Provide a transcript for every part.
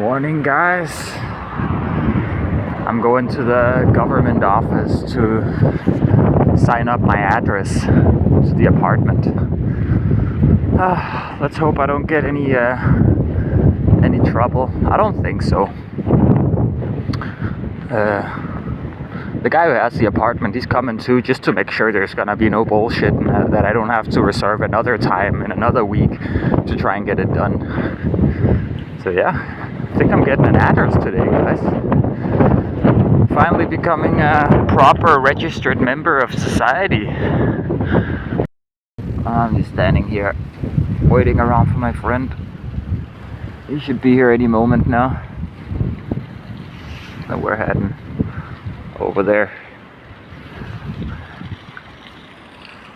Morning, guys. I'm going to the government office to sign up my address to the apartment. Let's hope I don't get any trouble. I don't think so. The guy who has the apartment, he's coming too, just to make sure there's gonna be no bullshit and that I don't have to reserve another time in another week to try and get it done. So yeah. I think I'm getting an address today, guys. Finally becoming a proper registered member of society. I'm just standing here, waiting around for my friend. He should be here any moment now. And we're heading over there.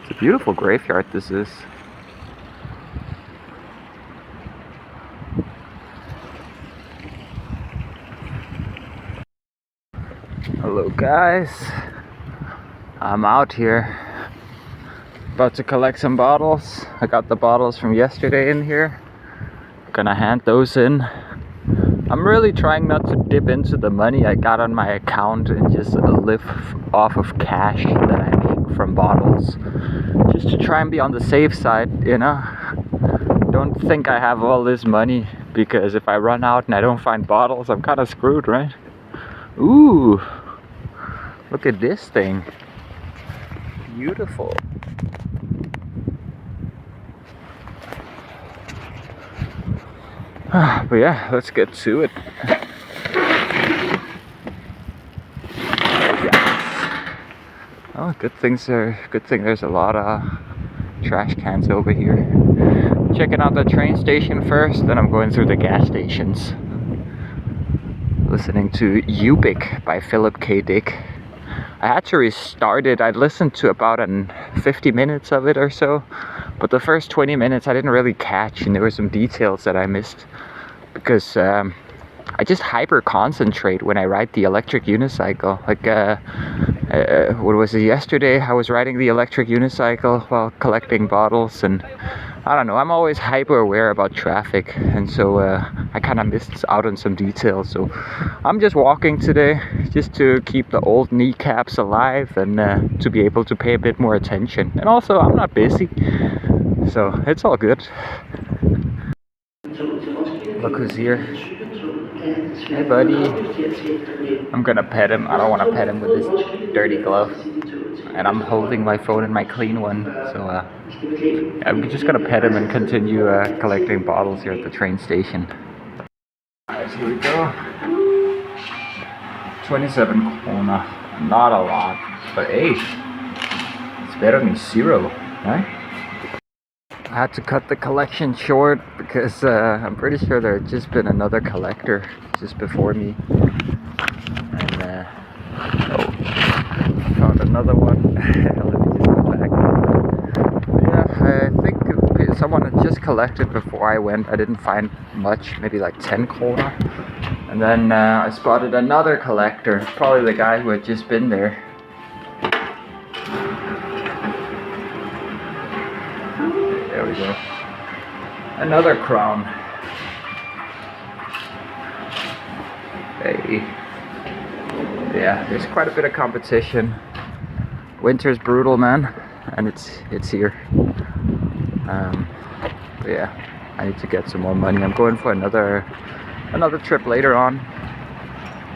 It's a beautiful graveyard, this is. Hello guys, I'm out here about to collect some bottles. I got the bottles from yesterday in here. Gonna hand those in. I'm really trying not to dip into the money I got on my account and just live off of cash that I make from bottles. Just to try and be on the safe side, you know. Don't think I have all this money, because if I run out and I don't find bottles, I'm kind of screwed, right? Ooh! Look at this thing. Beautiful. But yeah, let's get to it. Oh, good thing there's a lot of trash cans over here. Checking out the train station first, then I'm going through the gas stations. Listening to Ubik by Philip K. Dick. I had to restart it. I'd listened to about 50 minutes of it or so, but the first 20 minutes I didn't really catch, and there were some details that I missed because I just hyper concentrate when I ride the electric unicycle. Like what was it, yesterday I was riding the electric unicycle while collecting bottles, and I don't know, I'm always hyper aware about traffic, and so I kind of missed out on some details. So I'm just walking today just to keep the old kneecaps alive and to be able to pay a bit more attention. And also, I'm not busy, so it's all good. Look who's here. Hey buddy. I'm gonna pet him. I don't want to pet him with this dirty glove. And I'm holding my phone in my clean one, so I'm just gonna pet him and continue collecting bottles here at the train station. Alright, here we go. 27 krona, not a lot, but hey, it's better than 0, right? I had to cut the collection short because I'm pretty sure there had just been another collector just before me. And found another one. Let me just go back. Yeah, I think someone had just collected before I went. I didn't find much, maybe like 10 krona. And then I spotted another collector, probably the guy who had just been there. There we go. Another crown. Hey. Yeah, there's quite a bit of competition. Winter's brutal, man, and it's here. But yeah, I need to get some more money. I'm going for another trip later on.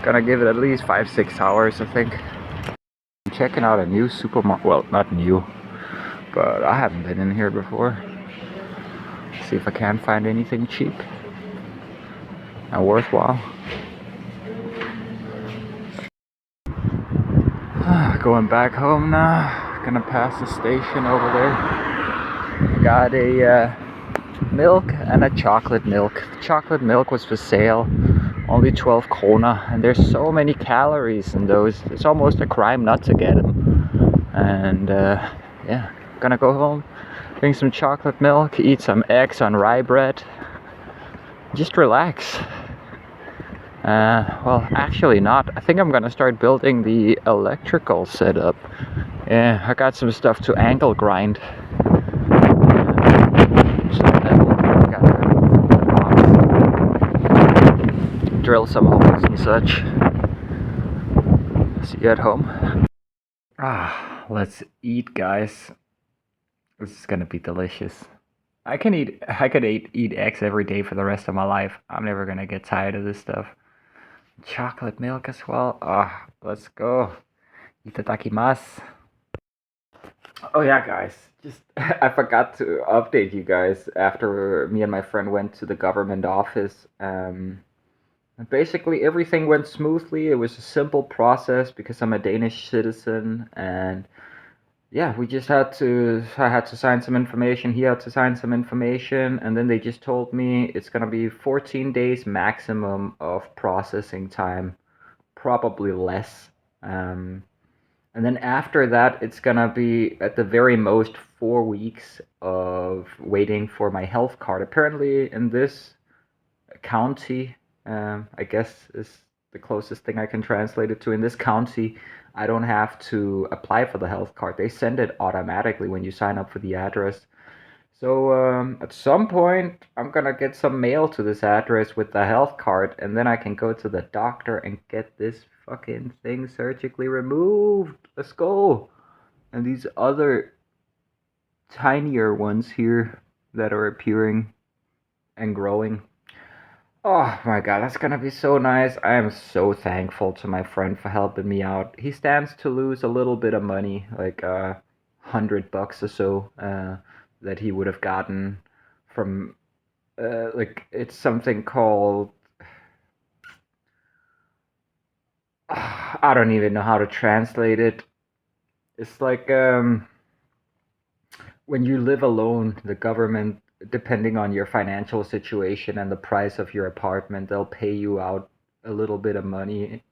Gonna give it at least 5-6 hours, I think. I'm checking out a new supermarket. Well, not new, but I haven't been in here before. See if I can find anything cheap and worthwhile. Going back home now. Gonna pass the station over there. Got a milk and a chocolate milk. The chocolate milk was for sale, only 12 krona, and there's so many calories in those. It's almost a crime not to get them. And yeah, gonna go home, drink some chocolate milk, eat some eggs on rye bread, just relax. Well, actually not. I think I'm gonna start building the electrical setup. Yeah, I got some stuff to angle grind. drill some holes and such. See you at home. Let's eat, guys. This is gonna be delicious. I could eat eggs every day for the rest of my life. I'm never gonna get tired of this stuff. Chocolate milk as well. Let's go. Itadakimasu. Oh yeah, guys. Just I forgot to update you guys after me and my friend went to the government office. Basically everything went smoothly. It was a simple process because I'm a Danish citizen, and yeah, I had to sign some information, he had to sign some information, and then they just told me it's gonna be 14 days maximum of processing time, probably less. And then after that, it's gonna be at the very most 4 weeks of waiting for my health card. Apparently, in this county, I guess is the closest thing I can translate it to. In this county, I don't have to apply for the health card. They send it automatically when you sign up for the address. So at some point, I'm gonna get some mail to this address with the health card, and then I can go to the doctor and get this fucking thing surgically removed. Let's go. And these other tinier ones here that are appearing and growing. Oh my god, that's gonna be so nice. I am so thankful to my friend for helping me out. He stands to lose a little bit of money, like $100 or so, that he would have gotten from like it's something called I don't even know how to translate it. It's like when you live alone, the government, depending on your financial situation and the price of your apartment, they'll pay you out a little bit of money,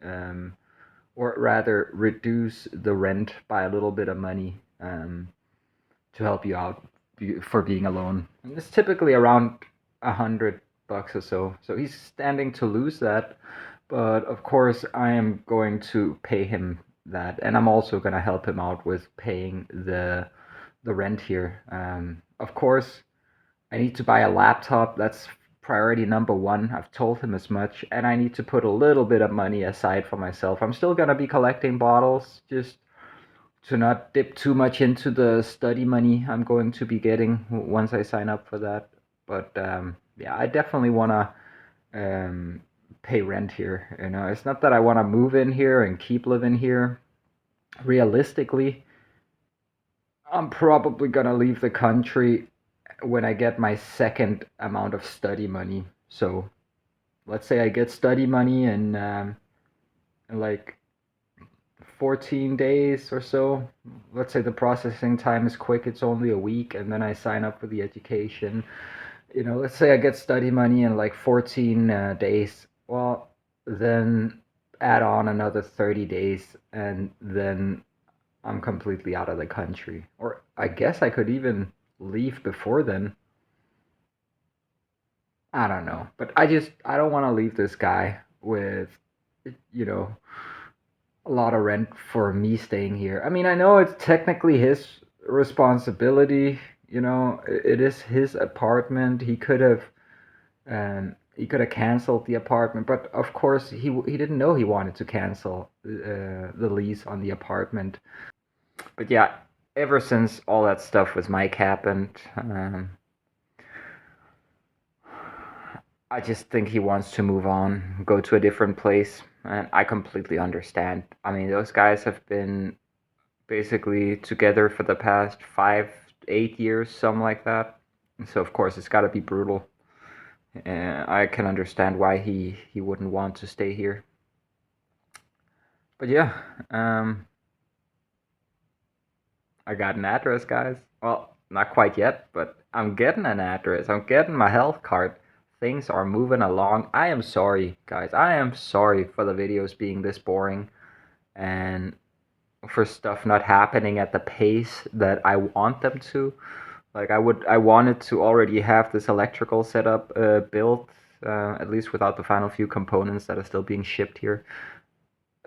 or rather reduce the rent by a little bit of money, to help you out for being alone. And it's typically around $100 or so. So he's standing to lose that, but of course I am going to pay him that, and I'm also going to help him out with paying the rent here. Of course, I need to buy a laptop. That's priority number one. I've told him as much, and I need to put a little bit of money aside for myself. I'm still gonna be collecting bottles, just to not dip too much into the study money I'm going to be getting once I sign up for that. But yeah, I definitely wanna pay rent here. You know, it's not that I want to move in here and keep living here. Realistically, I'm probably gonna leave the country when I get my second amount of study money. So let's say I get study money in like 14 days or so. Let's say the processing time is quick, it's only a week, and then I sign up for the education. You know, let's say I get study money in like 14 days. Well, then add on another 30 days, and then I'm completely out of the country. Or I guess I could even leave before then. I don't know. But I don't want to leave this guy with, you know, a lot of rent for me staying here. I mean, I know it's technically his responsibility, you know, it is his apartment. He could have canceled the apartment, but of course he didn't know he wanted to cancel the lease on the apartment. But yeah, ever since all that stuff with Mike happened, I just think he wants to move on, go to a different place, and I completely understand. I mean, those guys have been basically together for the past 5, 8 years, something like that. So of course it's got to be brutal. I can understand why he wouldn't want to stay here. But yeah, I got an address, guys. Well, not quite yet, but I'm getting an address. I'm getting my health card. Things are moving along. I am sorry, guys. I am sorry for the videos being this boring and for stuff not happening at the pace that I want them to. Like I wanted to already have this electrical setup built, at least without the final few components that are still being shipped here.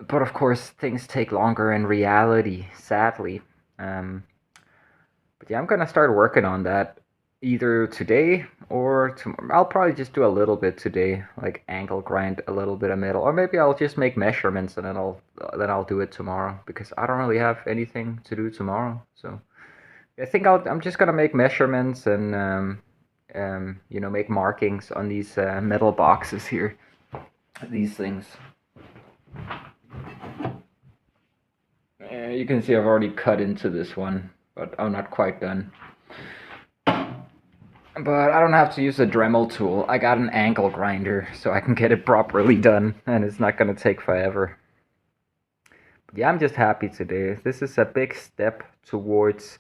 But of course, things take longer in reality, sadly. But yeah, I'm gonna start working on that. either today or tomorrow. I'll probably just do a little bit today, like angle grind a little bit of metal, or maybe I'll just make measurements and then I'll do it tomorrow because I don't really have anything to do tomorrow. So I think I'm just gonna make measurements and make markings on these metal boxes here, these things. You can see I've already cut into this one, but I'm not quite done. But I don't have to use a Dremel tool. I got an angle grinder, so I can get it properly done, and it's not gonna take forever. But yeah, I'm just happy today. This is a big step towards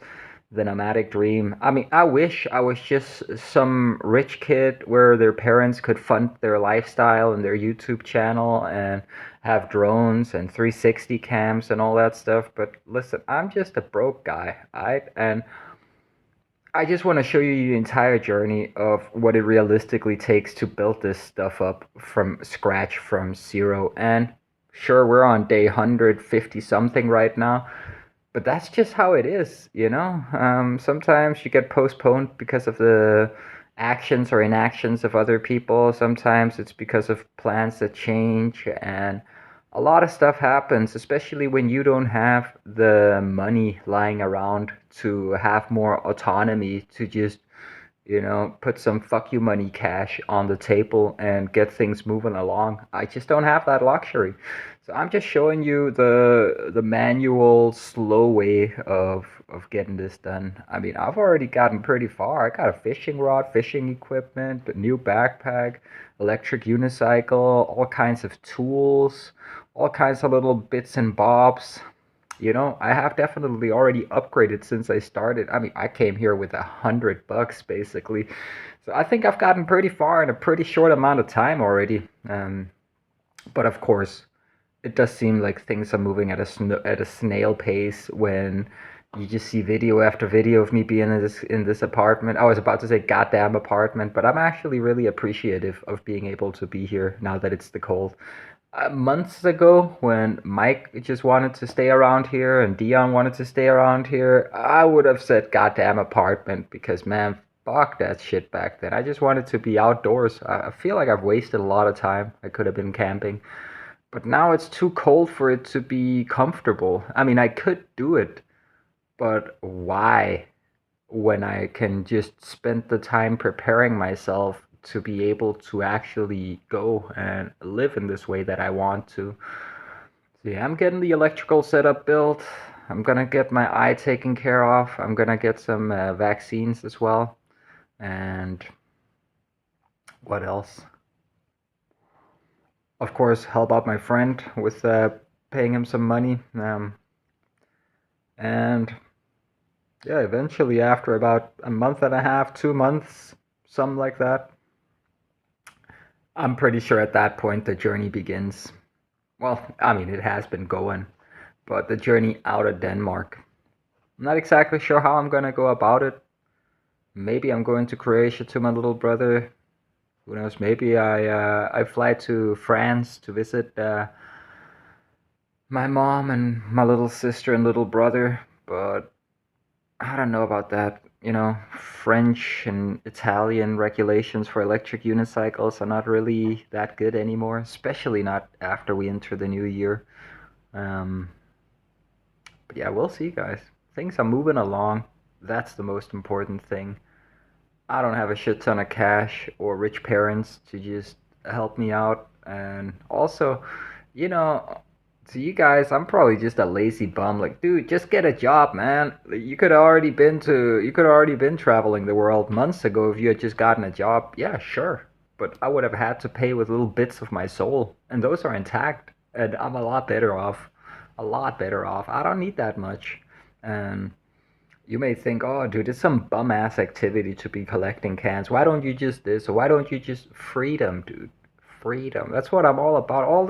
the nomadic dream. I mean, I wish I was just some rich kid where their parents could fund their lifestyle and their YouTube channel and have drones and 360 cams and all that stuff. But listen, I'm just a broke guy, alright? And I just want to show you the entire journey of what it realistically takes to build this stuff up from scratch, from zero. And sure, we're on day 150 something right now, but that's just how it is, you know? Sometimes you get postponed because of the actions or inactions of other people. Sometimes it's because of plans that change, and a lot of stuff happens, especially when you don't have the money lying around to have more autonomy to just, put some fuck you money cash on the table and get things moving along. I just don't have that luxury. So I'm just showing you the manual, slow way of getting this done. I mean, I've already gotten pretty far. I got a fishing rod, fishing equipment, a new backpack, electric unicycle, all kinds of tools, all kinds of little bits and bobs. I have definitely already upgraded since I started. I mean, I came here with $100 basically. So I think I've gotten pretty far in a pretty short amount of time already. But of course, it does seem like things are moving at a snail pace when you just see video after video of me being in this apartment. I was about to say goddamn apartment, but I'm actually really appreciative of being able to be here now that it's the cold. Months ago, when Mike just wanted to stay around here and Dion wanted to stay around here, I would have said goddamn apartment because man, fuck that shit back then. I just wanted to be outdoors. I feel like I've wasted a lot of time. I could have been camping. But now it's too cold for it to be comfortable. I mean, I could do it, but why? When I can just spend the time preparing myself to be able to actually go and live in this way that I want to. So yeah, I'm getting the electrical setup built. I'm gonna get my eye taken care of. I'm gonna get some vaccines as well. And what else? Of course, help out my friend with paying him some money. And yeah, eventually, after about a month and a half, 2 months, something like that, I'm pretty sure at that point the journey begins. Well, I mean, it has been going, but the journey out of Denmark. I'm not exactly sure how I'm gonna go about it. Maybe I'm going to Croatia to my little brother. Who knows? Maybe I fly to France to visit my mom and my little sister and little brother. But I don't know about that. French and Italian regulations for electric unicycles are not really that good anymore, especially not after we enter the new year. Um, but yeah, we'll see, guys. Things are moving along. That's the most important thing. I don't have a shit ton of cash or rich parents to just help me out. And also, you know, to you guys, I'm probably just a lazy bum. Like, dude, just get a job, man. You could already been traveling the world months ago if you had just gotten a job. Yeah, sure. But I would have had to pay with little bits of my soul, and those are intact. And I'm a lot better off. A lot better off. I don't need that much. And you may think, oh, dude, it's some bum ass activity to be collecting cans. Why don't you just this? Or why don't you just freedom, dude? Freedom. That's what I'm all about.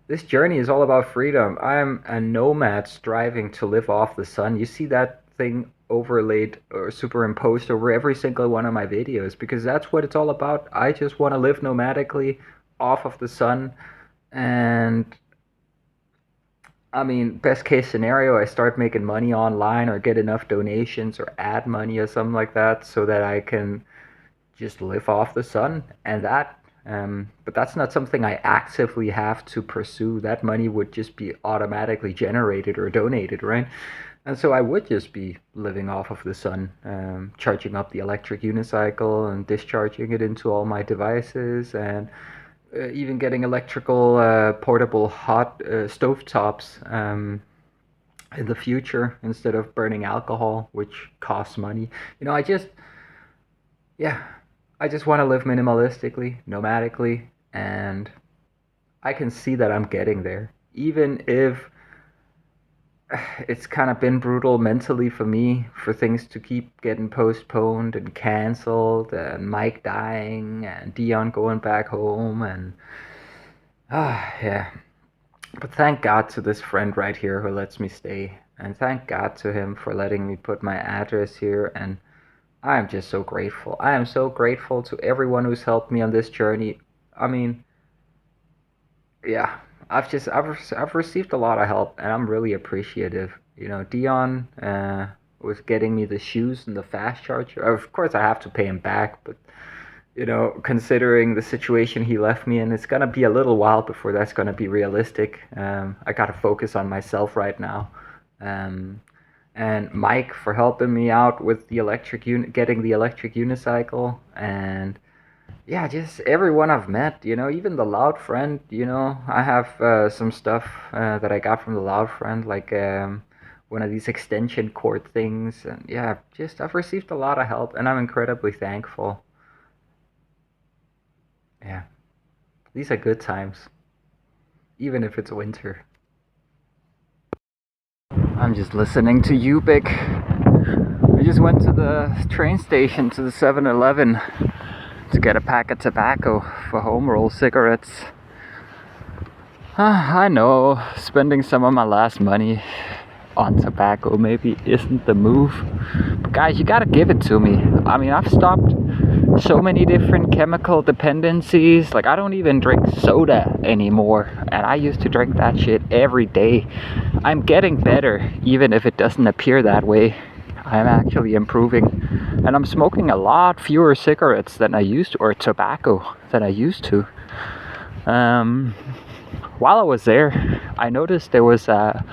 This journey is all about freedom. I'm a nomad striving to live off the sun. You see that thing overlaid or superimposed over every single one of my videos because that's what it's all about. I just want to live nomadically off of the sun, and I mean, best case scenario, I start making money online or get enough donations or add money or something like that so that I can just live off the sun and that. But that's not something I actively have to pursue. That money would just be automatically generated or donated, right? And so I would just be living off of the sun, charging up the electric unicycle and discharging it into all my devices, and even getting electrical portable hot stove tops in the future instead of burning alcohol, which costs money. You know, yeah, I just want to live minimalistically, nomadically, and I can see that I'm getting there. Even if it's kind of been brutal mentally for me for things to keep getting postponed and canceled, and Mike dying, and Dion going back home, and yeah. But thank God to this friend right here who lets me stay, and thank God to him for letting me put my address here, and I am just so grateful. I am so grateful to everyone who's helped me on this journey. I mean, yeah, I've received a lot of help, and I'm really appreciative. You know, Dion was getting me the shoes and the fast charger. Of course, I have to pay him back, but you know, considering the situation he left me in, it's gonna be a little while before that's gonna be realistic. I gotta focus on myself right now. Um, and Mike for helping me out with the getting the electric unicycle, and yeah, just everyone I've met, you know, even the loud friend, you know, I have some stuff that I got from the loud friend, like one of these extension cord things, and yeah, just I've received a lot of help, and I'm incredibly thankful. Yeah, these are good times, even if it's winter. I'm just listening to you, Big. I just went to the train station to the 7-Eleven to get a pack of tobacco for home roll cigarettes. I know spending some of my last money on tobacco maybe isn't the move, but guys, you gotta give it to me. I mean, I've stopped so many different chemical dependencies. Like, I don't even drink soda anymore, and I used to drink that shit every day. I'm getting better, even if it doesn't appear that way. I'm actually improving, and I'm smoking a lot fewer cigarettes than I used to, or tobacco than I used to. While I was there, I noticed there was a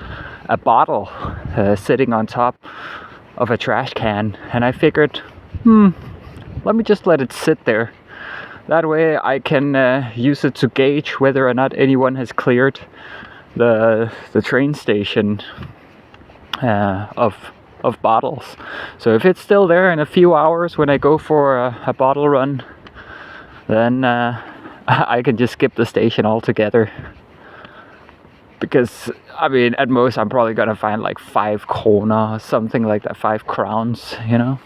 bottle sitting on top of a trash can, and I figured, let me just let it sit there. That way I can use it to gauge whether or not anyone has cleared the train station of bottles. So if it's still there in a few hours when I go for a bottle run, then I can just skip the station altogether. Because, I mean, at most I'm probably gonna find like 5 krona, something like that, 5 crowns, you know?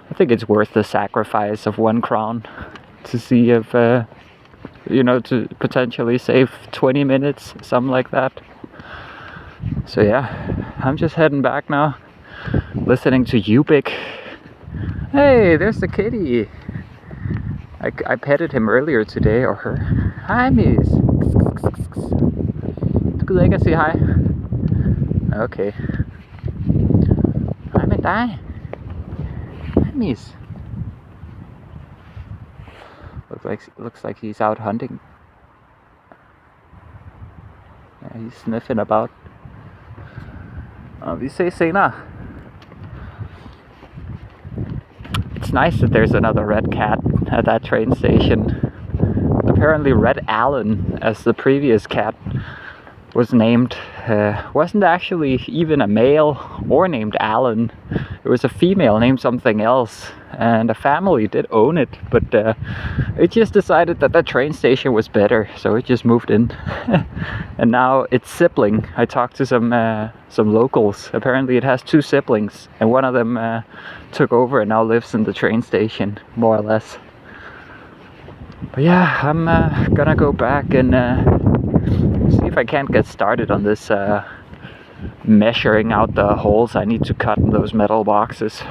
I think it's worth the sacrifice of 1 crown to see if, you know, to potentially save 20 minutes, something like that. So yeah, I'm just heading back now, listening to Ubik. Hey, there's the kitty. I petted him earlier today, or her. Hi, miss. Good, I can say hi. Okay. Hi, mate. Hi, miss. Looks like he's out hunting. Yeah, he's sniffing about. Vi ses senere. It's nice that there's another red cat at that train station. Apparently Red Allen, as the previous cat was named, wasn't actually even a male or named Allen. It was a female named something else, and a family did own it, but it just decided that that train station was better, so it just moved in. And now it's sibling. I talked to some locals. Apparently it has 2 siblings, and one of them took over and now lives in the train station, more or less. But yeah, I'm gonna go back and see if I can't get started on this measuring out the holes I need to cut in those metal boxes.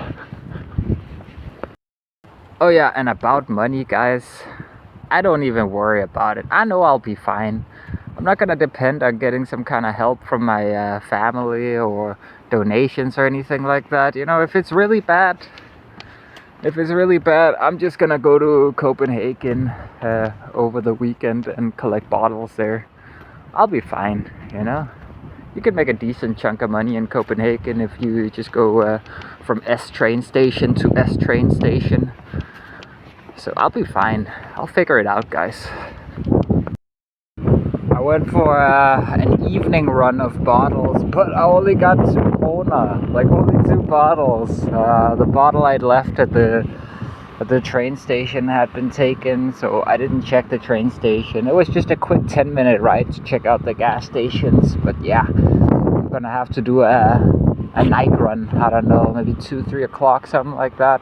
Oh yeah, and about money, guys, I don't even worry about it. I know I'll be fine. I'm not gonna depend on getting some kind of help from my family or donations or anything like that. You know, if it's really bad, I'm just gonna go to Copenhagen over the weekend and collect bottles there. I'll be fine, you know. You could make a decent chunk of money in Copenhagen if you just go from S train station to S train station. So I'll be fine. I'll figure it out, guys. I went for an evening run of bottles, but I only got 2 like only 2 bottles. The bottle I'd left at the train station had been taken, so I didn't check the train station. It was just a quick 10-minute ride to check out the gas stations, but yeah, I'm gonna have to do a night run. I don't know, maybe 2-3 o'clock, something like that.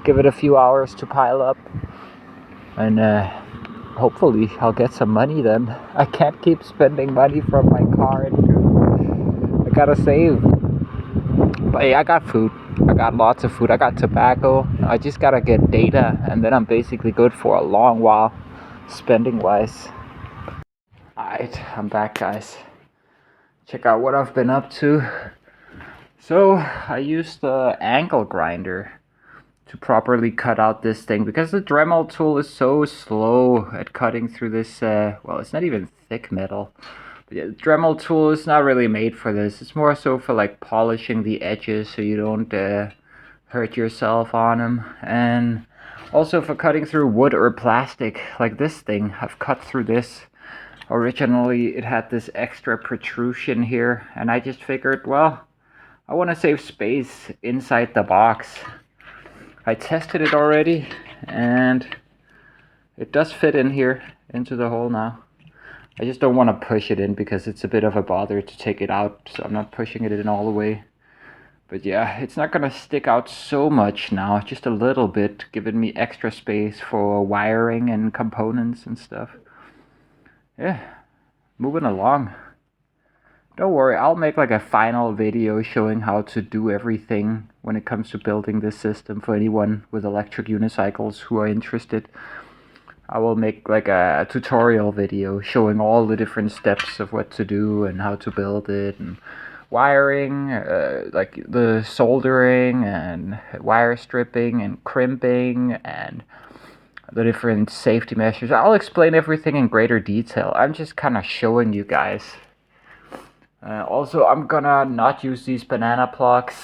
Give it a few hours to pile up, and hopefully I'll get some money then. I can't keep spending money from my car, I gotta save. But hey, I got food. I got lots of food. I got tobacco. I just gotta get data, and then I'm basically good for a long while, spending wise. Alright, I'm back, guys. Check out what I've been up to. So I used the angle grinder to properly cut out this thing, because the Dremel tool is so slow at cutting through this, well, it's not even thick metal. But yeah, the Dremel tool is not really made for this. It's more so for like polishing the edges so you don't hurt yourself on them. And also for cutting through wood or plastic, like this thing. I've cut through this. Originally it had this extra protrusion here, and I just figured, well, I want to save space inside the box. I tested it already, and it does fit in here into the hole now. I just don't want to push it in because it's a bit of a bother to take it out, so I'm not pushing it in all the way. But yeah, it's not gonna stick out so much now, just a little bit, giving me extra space for wiring and components and stuff. Yeah, moving along. Don't worry, I'll make like a final video showing how to do everything when it comes to building this system for anyone with electric unicycles who are interested. I will make like a tutorial video showing all the different steps of what to do and how to build it, and wiring, like the soldering and wire stripping and crimping and the different safety measures. I'll explain everything in greater detail. I'm just kind of showing you guys. Also, I'm gonna not use these banana plugs.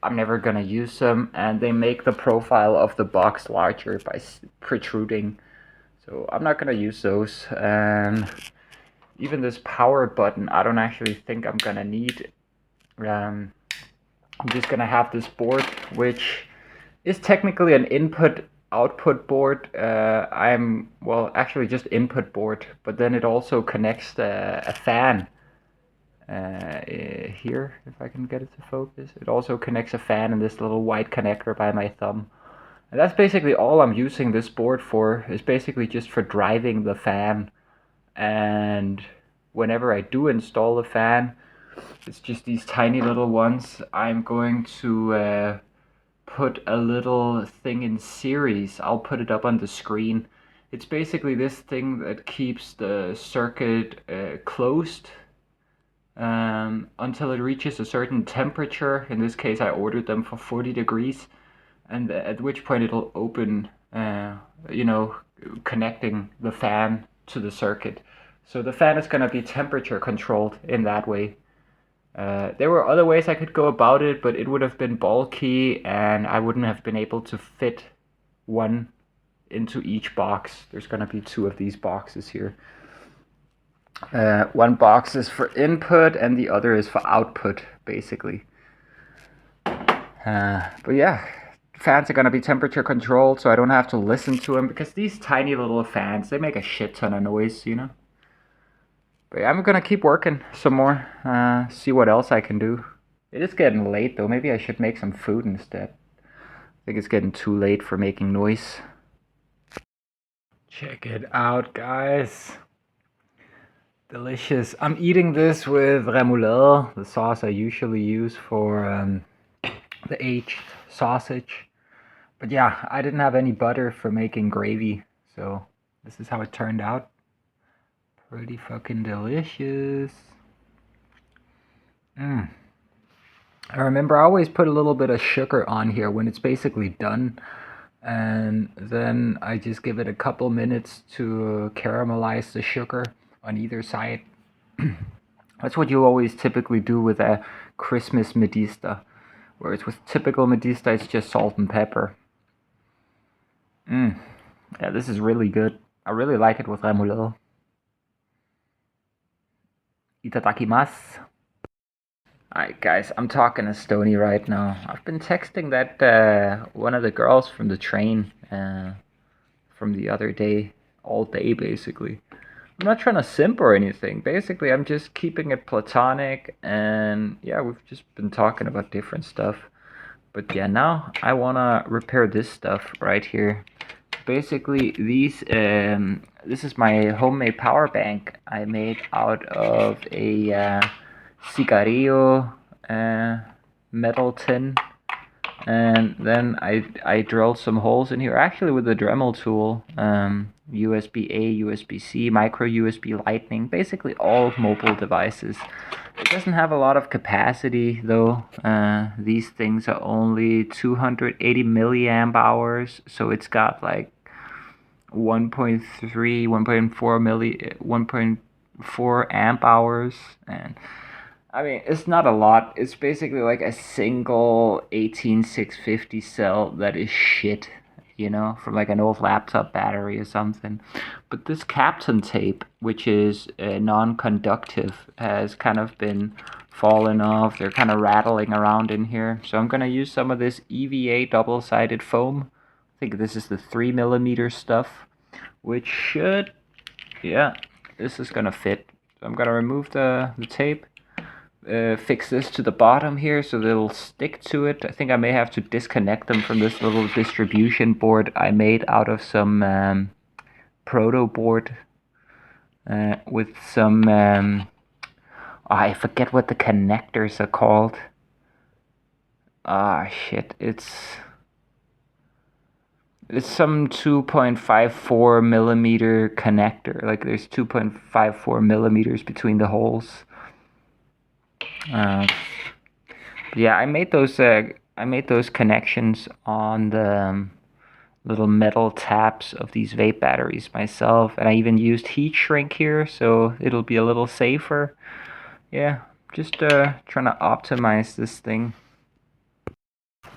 I'm never gonna use them, and they make the profile of the box larger by protruding. So I'm not gonna use those. And even this power button, I don't actually think I'm gonna need. I'm just gonna have this board, which is technically an input-output board. Well, actually just input board, but then it also connects a fan. Here, if I can get it to focus. It also connects a fan in this little white connector by my thumb. And that's basically all I'm using this board for, is basically just for driving the fan. And whenever I do install the fan, it's just these tiny little ones. I'm going to put a little thing in series. I'll put it up on the screen. It's basically this thing that keeps the circuit closed until it reaches a certain temperature. In this case, I ordered them for 40 degrees. And at which point it'll open, you know, connecting the fan to the circuit. So the fan is going to be temperature controlled in that way. There were other ways I could go about it, but it would have been bulky and I wouldn't have been able to fit one into each box. There's going to be 2 of these boxes here. One box is for input and the other is for output, basically. But yeah. Fans are going to be temperature controlled, so I don't have to listen to them, because these tiny little fans, they make a shit ton of noise, you know. But yeah, I'm going to keep working some more, see what else I can do. It is getting late though, maybe I should make some food instead. I think it's getting too late for making noise. Check it out, guys. Delicious. I'm eating this with remoulade, the sauce I usually use for the aged sausage. But yeah, I didn't have any butter for making gravy, so This is how it turned out. Pretty fucking delicious. I remember I always put a little bit of sugar on here when it's basically done. And then I just give it a couple minutes to caramelize the sugar on either side. That's what you always typically do with a Christmas Medista. Whereas with typical Medista, it's just salt and pepper. Yeah, this is really good. I really like it with remoulade. Itadakimasu. Alright, guys, I'm talking to Stony right now. I've been texting that one of the girls from the train from the other day, all day basically. I'm not trying to simp or anything. Basically, I'm just keeping it platonic, and yeah, we've just been talking about different stuff. But yeah, now I wanna repair this stuff right here. Basically, this is my homemade power bank I made out of a cigarillo metal tin, and then I drilled some holes in here, actually with the Dremel tool, USB-A, USB-C, micro USB Lightning, basically all mobile devices. It doesn't have a lot of capacity though. These things are only 280 milliamp hours, so it's got like 1.3, 1.4 amp hours, and I mean, it's not a lot. It's basically like a single 18650 cell that is shit, from like an old laptop battery or something. But this Kapton tape, which is non-conductive, has kind of been falling off. They're kind of rattling around in here. So I'm going to use some of this EVA double-sided foam. I think this is the 3mm stuff, which should, yeah, this is going to fit. So I'm going to remove the tape. Fix this to the bottom here so they'll stick to it. I think I may have to disconnect them from this little distribution board I made out of some proto board with some I forget what the connectors are called. Shit, it's some 2.54 millimeter connector. Like there's 2.54 millimeters between the holes. Yeah, I made those connections on the little metal taps of these vape batteries myself, and I even used heat shrink here, so it'll be a little safer. Yeah, just trying to optimize this thing.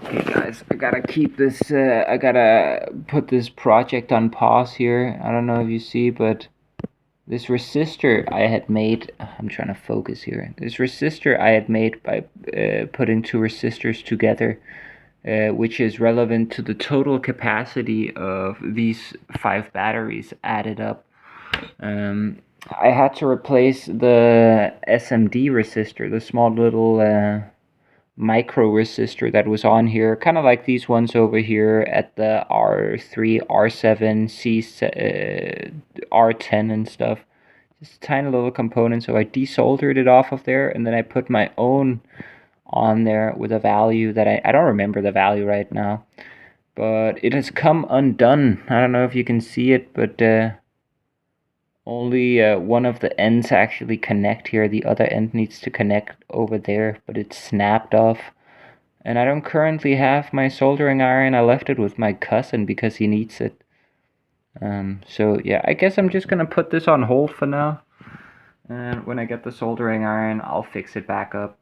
Okay, guys, I gotta keep this. I gotta put this project on pause here. I don't know if you see, but this resistor I had made, I'm trying to focus here. This resistor I had made by putting two resistors together, which is relevant to the total capacity of these 5 batteries added up. I had to replace the SMD resistor, the small little micro resistor that was on here, kind of like these ones over here at the R3, R7, R10 and stuff. Just a tiny little component, so I desoldered it off of there, and then I put my own on there with a value that I don't remember the value right now, but it has come undone. I don't know if you can see it, but only one of the ends actually connect here. The other end needs to connect over there, but it's snapped off. And I don't currently have my soldering iron. I left it with my cousin because he needs it. So yeah, I guess I'm just gonna put this on hold for now. And when I get the soldering iron, I'll fix it back up.